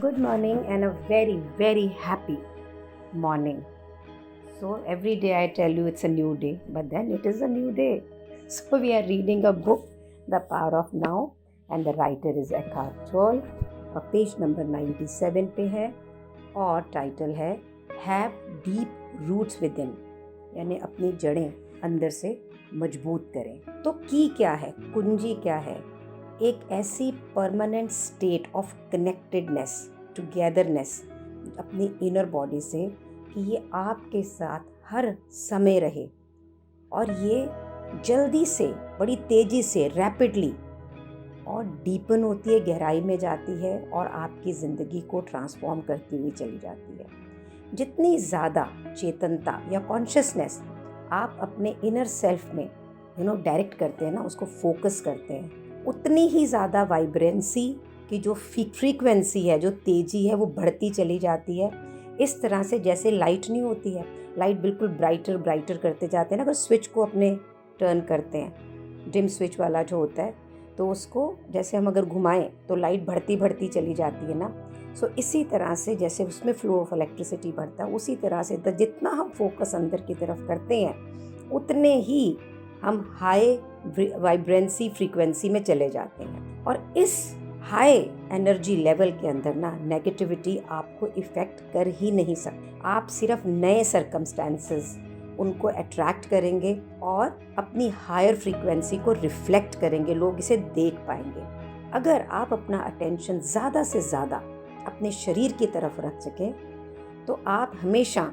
good morning and a very, very happy morning. So, every day I tell you it's a new day, but then it is a new day. So, we are reading a book, The Power of Now, and the writer is Eckhart Tolle. और page number 97 पे है और title है have deep roots within, यानी अपनी जड़ें अंदर से मजबूत करें। तो की क्या है, कुंजी क्या है? एक ऐसी permanent state of connectedness, togetherness अपनी इनर बॉडी से कि ये आपके साथ हर समय रहे और ये जल्दी से, बड़ी तेज़ी से, रैपिडली और डीपन होती है, गहराई में जाती है और आपकी ज़िंदगी को ट्रांसफॉर्म करती हुई चली जाती है। जितनी ज़्यादा चेतनता या कॉन्शियसनेस आप अपने इनर सेल्फ में डायरेक्ट करते हैं ना, उसको फोकस करते हैं, उतनी ही ज़्यादा वाइब्रेंसी की जो फ्रीक्वेंसी है, जो तेज़ी है, वो बढ़ती चली जाती है। इस तरह से जैसे लाइट नहीं होती है, लाइट बिल्कुल ब्राइटर ब्राइटर करते जाते हैं ना, अगर स्विच को अपने टर्न करते हैं, डिम स्विच वाला जो होता है, तो उसको जैसे हम अगर घुमाएं तो लाइट बढ़ती बढ़ती चली जाती है ना। सो इसी तरह से जैसे उसमें फ्लो ऑफ इलेक्ट्रिसिटी बढ़ता है, उसी तरह से जितना हम फोकस अंदर की तरफ करते हैं उतने ही हम हाई वाइब्रेंसी फ्रीक्वेंसी में चले जाते हैं। और इस हाई एनर्जी लेवल के अंदर ना नेगेटिविटी आपको इफ़ेक्ट कर ही नहीं सकती। आप सिर्फ नए सर्कमस्टेंसेस उनको अट्रैक्ट करेंगे और अपनी हायर फ्रीक्वेंसी को रिफ्लेक्ट करेंगे, लोग इसे देख पाएंगे। अगर आप अपना अटेंशन ज़्यादा से ज़्यादा अपने शरीर की तरफ रख सकें तो आप हमेशा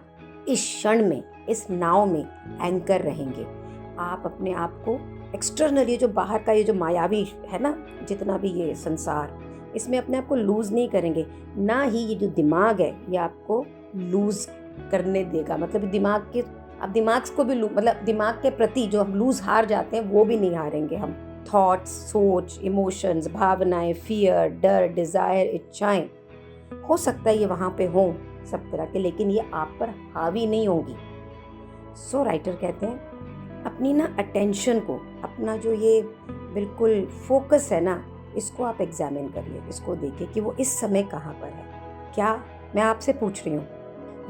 इस क्षण में, इस नाव में एंकर रहेंगे। आप अपने आप को एक्सटर्नली, जो बाहर का ये जो मायावी है ना, जितना भी ये संसार, इसमें अपने आप को लूज़ नहीं करेंगे, ना ही ये जो दिमाग है ये आपको लूज़ करने देगा। मतलब दिमाग के, अब दिमाग को भी मतलब दिमाग के प्रति जो हम लूज़ हार जाते हैं वो भी नहीं हारेंगे हम। थॉट्स, सोच, इमोशंस, भावनाएं, फियर, डर, डिज़ायर, इच्छाएं, हो सकता है ये वहाँ पे हों सब तरह के, लेकिन ये आप पर हावी नहीं होंगी। सो राइटर कहते हैं अपनी ना अटेंशन को, अपना जो ये बिल्कुल फोकस है ना, इसको आप एग्जामिन करिए, इसको देखिए कि वो इस समय कहाँ पर है। क्या मैं आपसे पूछ रही हूँ,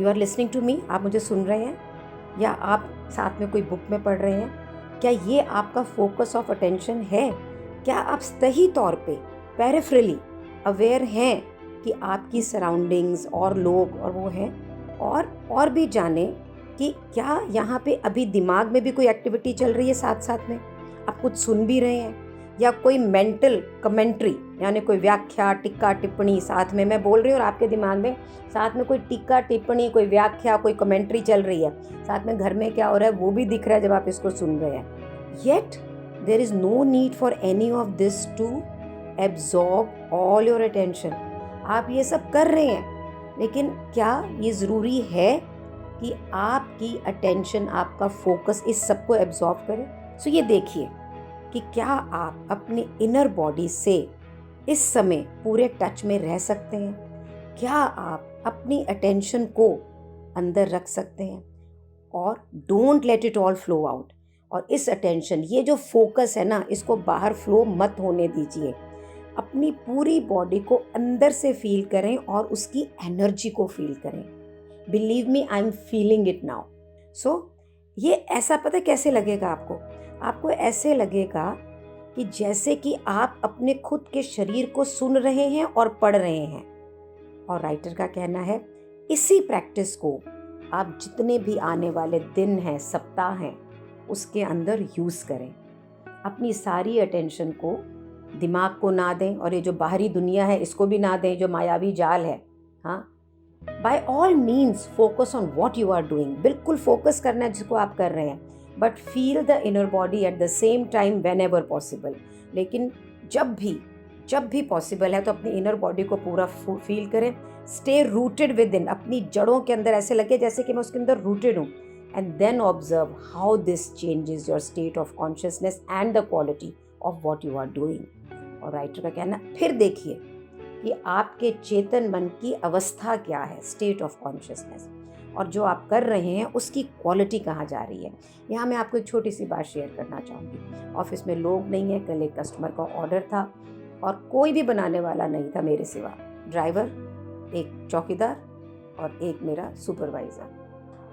you are listening to me, आप मुझे सुन रहे हैं या आप साथ में कोई बुक में पढ़ रहे हैं? क्या ये आपका फोकस ऑफ अटेंशन है? क्या आप सही तौर पे पेरिफेरली अवेयर हैं कि आपकी सराउंडिंग्स और लोग और वो हैं? और भी जाने कि क्या यहाँ पे अभी दिमाग में भी कोई एक्टिविटी चल रही है, साथ साथ में आप कुछ सुन भी रहे हैं, या कोई मेंटल कमेंट्री यानी कोई व्याख्या, टिक्का, टिप्पणी साथ में मैं बोल रही हूँ और आपके दिमाग में साथ में कोई टिक्का, टिप्पणी, कोई व्याख्या, कोई कमेंट्री चल रही है, साथ में घर में क्या हो रहा है वो भी दिख रहा है जब आप इसको सुन रहे हैं। Yet there is no need for any of this to absorb all your attention. आप ये सब कर रहे हैं, लेकिन क्या ये ज़रूरी है कि आपकी अटेंशन, आपका फोकस इस सब को एब्जॉर्ब करे? सो ये देखिए कि क्या आप अपने इनर बॉडी से इस समय पूरे टच में रह सकते हैं? क्या आप अपनी अटेंशन को अंदर रख सकते हैं? और don't let it all flow out. और इस अटेंशन, ये जो फोकस है ना, इसको बाहर फ्लो मत होने दीजिए। अपनी पूरी बॉडी को अंदर से फील करें और उसकी एनर्जी को फील करें। Believe me, I am feeling it now. So ये ऐसा पता कैसे लगेगा आपको? आपको ऐसे लगेगा कि जैसे कि आप अपने खुद के शरीर को सुन रहे हैं और पढ़ रहे हैं। और राइटर का कहना है इसी प्रैक्टिस को आप जितने भी आने वाले दिन हैं, सप्ताह हैं, उसके अंदर यूज़ करें। अपनी सारी अटेंशन को दिमाग को ना दें और ये जो बाहरी दुनिया है इसको भी ना दें, जो मायावी जाल है। हाँ, by all means focus on what you are doing. बिल्कुल फोकस करना है जिसको आप कर रहे हैं, but feel the inner body at the same time whenever possible. लेकिन जब भी पॉसिबल है तो अपनी इनर बॉडी को पूरा फील करें। स्टे रूटेड विद इन, अपनी जड़ों के अंदर ऐसे लगे जैसे कि मैं उसके अंदर रूटेड हूँ। And then observe how this changes your state of consciousness and the quality of what you are doing. और राइटर का कहना, फिर देखिए कि आपके चेतन मन की अवस्था क्या है, स्टेट ऑफ कॉन्शियसनेस, और जो आप कर रहे हैं उसकी क्वालिटी कहाँ जा रही है। यहाँ मैं आपको एक छोटी सी बात शेयर करना चाहूँगी। ऑफिस में लोग नहीं हैं, कल एक कस्टमर का ऑर्डर था और कोई भी बनाने वाला नहीं था मेरे सिवा। ड्राइवर एक चौकीदार और एक मेरा सुपरवाइज़र।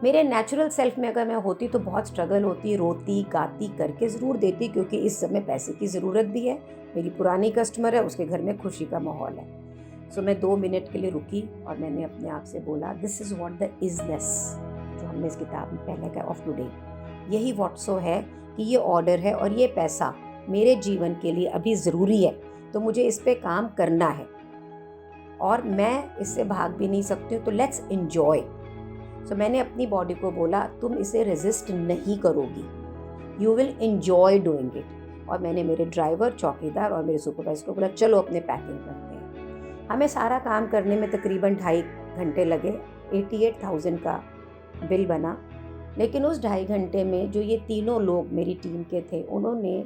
मेरे नेचुरल सेल्फ में अगर मैं होती तो बहुत स्ट्रगल होती, रोती गाती करके ज़रूर देती, क्योंकि इस समय पैसे की ज़रूरत भी है। मेरी पुरानी कस्टमर है, उसके घर में खुशी का माहौल है। सो मैं 2 मिनट के लिए रुकी और मैंने अपने आप से बोला, दिस इज़ व्हाट द इज़नेस, जो हमने इस किताब में पहले कहा, ऑफ टुडे। यही व्हाट सो है कि ये ऑर्डर है और ये पैसा मेरे जीवन के लिए अभी ज़रूरी है, तो मुझे इस पे काम करना है और मैं इससे भाग भी नहीं सकती हूँ, तो लेट्स एन्जॉय। सो मैंने अपनी बॉडी को बोला, तुम इसे रेजिस्ट नहीं करोगी, you will enjoy doing it. और मैंने मेरे ड्राइवर, चौकीदार और मेरे सुपरवाइजर को बोला, चलो अपने पैकिंग करते हैं। हमें सारा काम करने में तकरीबन 2.5 घंटे लगे। 88,000 का बिल बना। लेकिन उस 2.5 घंटे में जो ये तीनों लोग मेरी टीम के थे, उन्होंने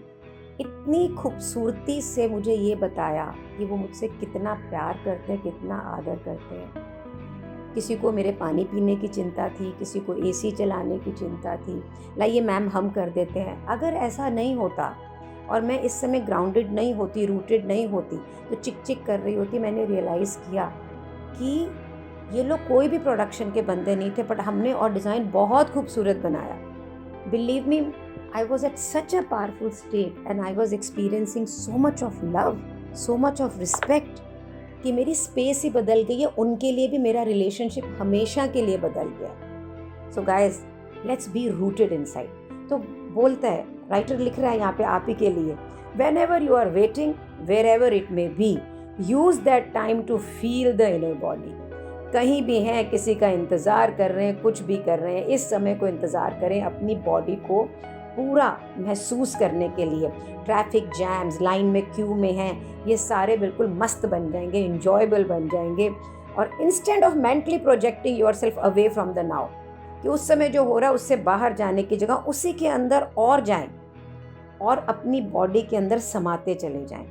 इतनी खूबसूरती से मुझे ये बताया कि वो मुझसे कितना प्यार करते हैं, कितना आदर करते हैं। किसी को मेरे पानी पीने की चिंता थी, किसी को एसी चलाने की चिंता थी, लाइए मैम हम कर देते हैं। अगर ऐसा नहीं होता और मैं इस समय ग्राउंडेड नहीं होती, रूटेड नहीं होती, तो चिक चिक कर रही होती, मैंने रियलाइज़ किया कि ये लोग कोई भी प्रोडक्शन के बंदे नहीं थे, बट हमने और डिज़ाइन बहुत खूबसूरत बनाया। Believe me, I was at such a powerful state and I was experiencing so much of love, so much of respect कि मेरी स्पेस ही बदल गई है, उनके लिए भी मेरा रिलेशनशिप हमेशा के लिए बदल गया। So guys, let's be rooted inside. तो बोलता है, राइटर लिख रहा है यहाँ पे आप ही के लिए, whenever you are waiting, wherever it may be, use that time to feel the inner body. कहीं भी हैं, किसी का इंतज़ार कर रहे हैं, कुछ भी कर रहे हैं, इस समय को इंतज़ार करें अपनी बॉडी को पूरा महसूस करने के लिए। ट्रैफिक जैम्स, लाइन में, क्यू में हैं, ये सारे बिल्कुल मस्त बन जाएंगे, इंजॉयबल बन जाएंगे। और instant of mentally projecting yourself away from the now, कि उस समय जो हो रहा है उससे बाहर जाने की जगह उसी के अंदर और जाएं और अपनी बॉडी के अंदर समाते चले जाएं।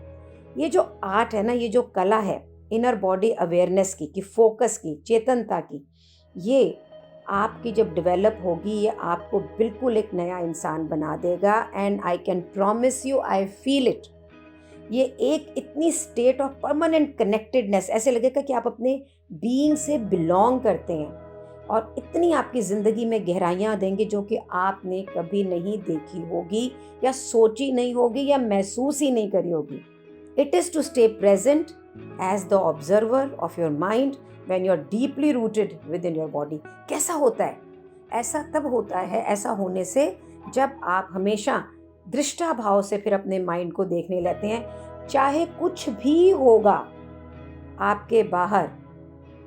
ये जो आर्ट है ना, ये जो कला है इनर बॉडी अवेयरनेस की, फोकस की, चेतनता की, ये आपकी जब डेवलप होगी, ये आपको बिल्कुल एक नया इंसान बना देगा। And I can promise you, I feel it, ये एक इतनी स्टेट ऑफ परमानेंट कनेक्टेडनेस, ऐसे लगेगा कि आप अपने बीइंग से बिलोंग करते हैं, और इतनी आपकी ज़िंदगी में गहराइयाँ देंगे जो कि आपने कभी नहीं देखी होगी या सोची नहीं होगी या महसूस ही नहीं करी होगी। It is to stay present as the observer of your mind when you are deeply rooted within your body। कैसा होता है? ऐसा तब होता है, ऐसा होने से जब आप हमेशा दृष्टा भाव से फिर अपने माइंड को देखने लगते हैं। चाहे कुछ भी होगा आपके बाहर,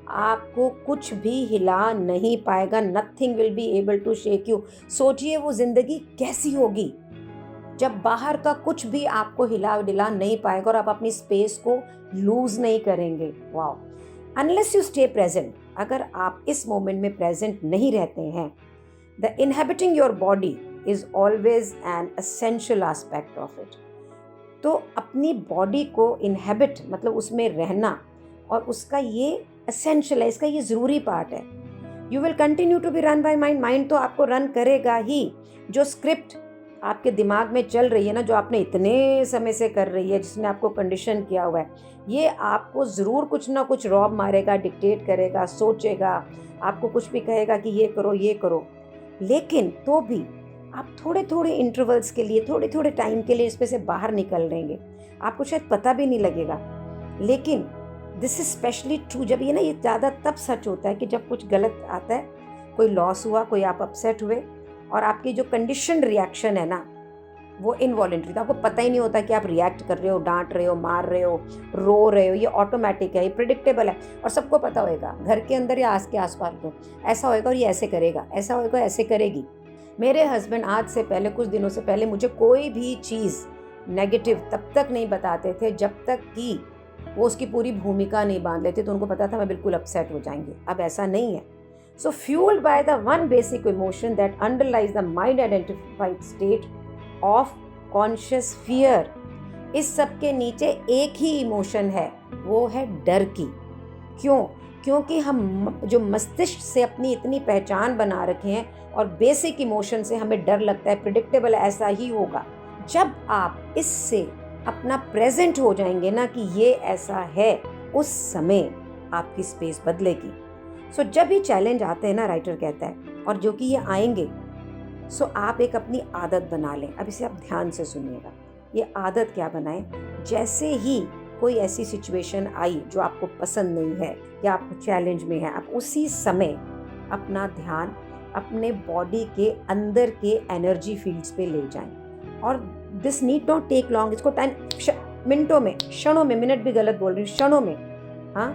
आपको कुछ भी हिला नहीं पाएगा, nothing will be able to shake you. सोचिए वो जिंदगी कैसी होगी जब बाहर का कुछ भी आपको हिला डिला नहीं पाएगा और आप अपनी स्पेस को लूज नहीं करेंगे। Wow, unless you stay present, अगर आप इस मोमेंट में प्रेजेंट नहीं रहते हैं, the inhabiting your body is always an essential aspect of it. तो अपनी बॉडी को इनहेबिट मतलब उसमें रहना, और उसका ये एसेंशियल है, इसका ये ज़रूरी पार्ट है। You will continue to be run by mind, mind तो आपको रन करेगा ही। जो स्क्रिप्ट आपके दिमाग में चल रही है ना, जो आपने इतने समय से कर रही है, जिसने आपको कंडीशन किया हुआ है, ये आपको ज़रूर कुछ ना कुछ रॉब मारेगा, डिक्टेट करेगा, सोचेगा, आपको कुछ भी कहेगा कि ये करो ये करो। लेकिन तो भी आप थोड़े थोड़े इंटरवल्स के लिए, थोड़े थोड़े टाइम के लिए इसमें से बाहर निकल रहेंगे, आपको शायद पता भी नहीं लगेगा। लेकिन दिस इज स्पेशली ट्रू, जब ये ज़्यादा तब सच होता है कि जब कुछ गलत आता है, कोई लॉस हुआ, कोई आप अपसेट हुए, और आपकी जो कंडीशन रिएक्शन है ना, वो इनवॉलेंट्री, तो आपको पता ही नहीं होता कि आप रिएक्ट कर रहे हो, डांट रहे हो, मार रहे हो, रो रहे हो। ये ऑटोमेटिक है, ये प्रिडिक्टेबल है, और सबको पता होएगा, घर के अंदर या आस के आसपास को ऐसा होएगा और ये ऐसे करेगा, ऐसा होएगा, ऐसे करेगी। मेरे हस्बैंड आज से पहले, कुछ दिनों से पहले, मुझे कोई भी चीज़ नेगेटिव तब तक नहीं बताते थे जब तक कि वो उसकी पूरी भूमिका नहीं बांध लेते, तो उनको पता था मैं बिल्कुल अपसेट हो जाएंगी। अब ऐसा नहीं है। So fueled by the one basic emotion that underlies the mind identified state of conscious fear, इस सब के नीचे एक ही इमोशन है, वो है डर की। क्यों? क्योंकि हम जो मस्तिष्क से अपनी इतनी पहचान बना रखे हैं, और बेसिक इमोशन से हमें डर लगता है, प्रिडिक्टेबल ऐसा ही होगा। जब आप इससे अपना प्रेजेंट हो जाएंगे ना कि ये ऐसा है, उस समय आपकी स्पेस बदलेगी। सो जब ये चैलेंज आते हैं ना, राइटर कहता है, और जो कि ये आएंगे, सो आप एक अपनी आदत बना लें। अब इसे आप ध्यान से सुनिएगा। ये आदत क्या बनाएं? जैसे ही कोई ऐसी सिचुएशन आई जो आपको पसंद नहीं है या आप चैलेंज में है, आप उसी समय अपना ध्यान अपने बॉडी के अंदर के एनर्जी फील्ड्स पे ले जाएं। और this need not take long, इसको मिनटों में, क्षणों में, मिनट भी गलत बोल रही हूँ, क्षणों में, हाँ।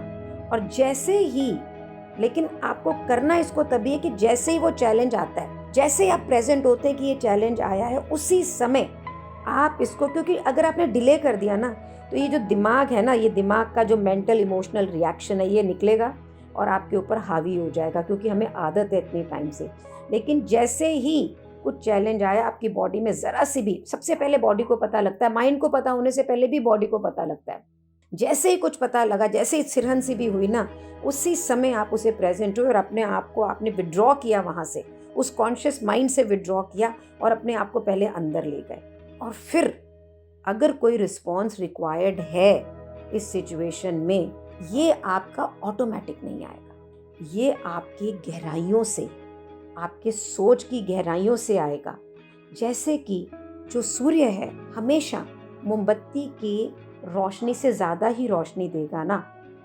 और जैसे ही, लेकिन आपको करना इसको तभी है कि जैसे ही वो चैलेंज आता है, जैसे ही आप प्रेजेंट होते हैं कि ये चैलेंज आया है, उसी समय आप इसको, क्योंकि अगर आपने डिले कर दिया ना, तो ये जो दिमाग है ना, ये दिमाग का जो मेंटल इमोशनल रिएक्शन है, ये निकलेगा और आपके ऊपर हावी हो जाएगा, क्योंकि हमें आदत है इतने टाइम से। लेकिन जैसे ही कुछ चैलेंज आया आपकी बॉडी में, ज़रा सी भी, सबसे पहले बॉडी को पता लगता है, माइंड को पता होने से पहले भी बॉडी को पता लगता है। जैसे ही कुछ पता लगा, जैसे ही सिरहन सी भी हुई ना, उसी समय आप उसे प्रेजेंट हुए और अपने आप को आपने विड्रॉ किया वहाँ से, उस कॉन्शियस माइंड से विड्रॉ किया और अपने आप को पहले अंदर ले गए। और फिर अगर कोई रिस्पॉन्स रिक्वायर्ड है इस सिचुएशन में, ये आपका ऑटोमेटिक नहीं आएगा, ये आपकी गहराइयों से, आपके सोच की गहराइयों से आएगा। जैसे कि जो सूर्य है हमेशा मोमबत्ती की रोशनी से ज़्यादा ही रोशनी देगा ना,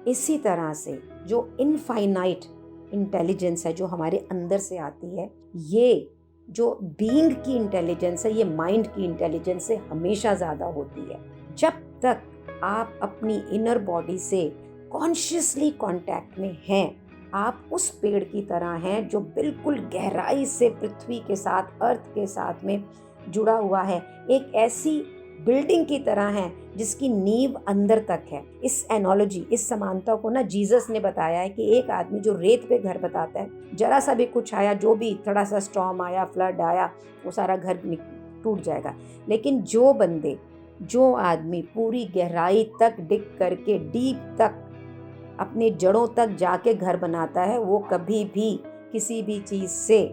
इसी तरह से जो इनफाइनाइट इंटेलिजेंस है जो हमारे अंदर से आती है, ये जो बीइंग की इंटेलिजेंस है, ये माइंड की इंटेलिजेंस से हमेशा ज़्यादा होती है। जब तक आप अपनी इनर बॉडी से कॉन्शियसली कांटेक्ट में हैं, आप उस पेड़ की तरह हैं जो बिल्कुल गहराई से पृथ्वी के साथ, अर्थ के साथ में जुड़ा हुआ है। एक ऐसी बिल्डिंग की तरह है जिसकी नींव अंदर तक है। इस एनोलॉजी, इस समानता को ना जीसस ने बताया है कि एक आदमी जो रेत पे घर बताता है, जरा सा भी कुछ आया, जो भी थोड़ा सा स्टॉर्म आया, फ्लड आया, वो सारा घर टूट जाएगा। लेकिन जो आदमी पूरी गहराई तक डिग करके, डीप तक, अपने जड़ों तक जाके घर बनाता है, वो कभी भी किसी भी चीज़ से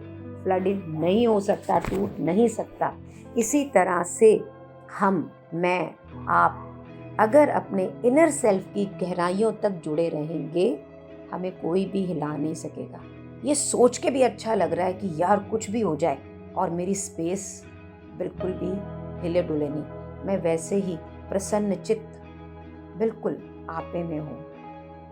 फ्लडेड नहीं हो सकता, टूट नहीं सकता। इसी तरह से मैं, आप अगर अपने इनर सेल्फ की गहराइयों तक जुड़े रहेंगे, हमें कोई भी हिला नहीं सकेगा। ये सोच के भी अच्छा लग रहा है कि यार कुछ भी हो जाए और मेरी स्पेस बिल्कुल भी हिले डुले नहीं, मैं वैसे ही प्रसन्न चित्त बिल्कुल आपे में हूँ।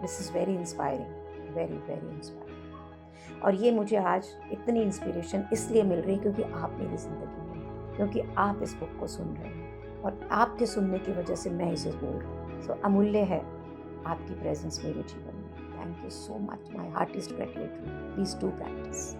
This is very inspiring, very very inspiring. और ये मुझे आज इतनी इंस्पिरेशन इसलिए मिल रही है क्योंकि आप मेरी ज़िंदगी में, क्योंकि आप इस बुक को सुन रहे हैं और आपके सुनने की वजह से मैं इसे बोल रही हूँ। सो अमूल्य है आपकी प्रेजेंस मेरे जीवन में। Thank you so much, my heart is grateful. Please do practice.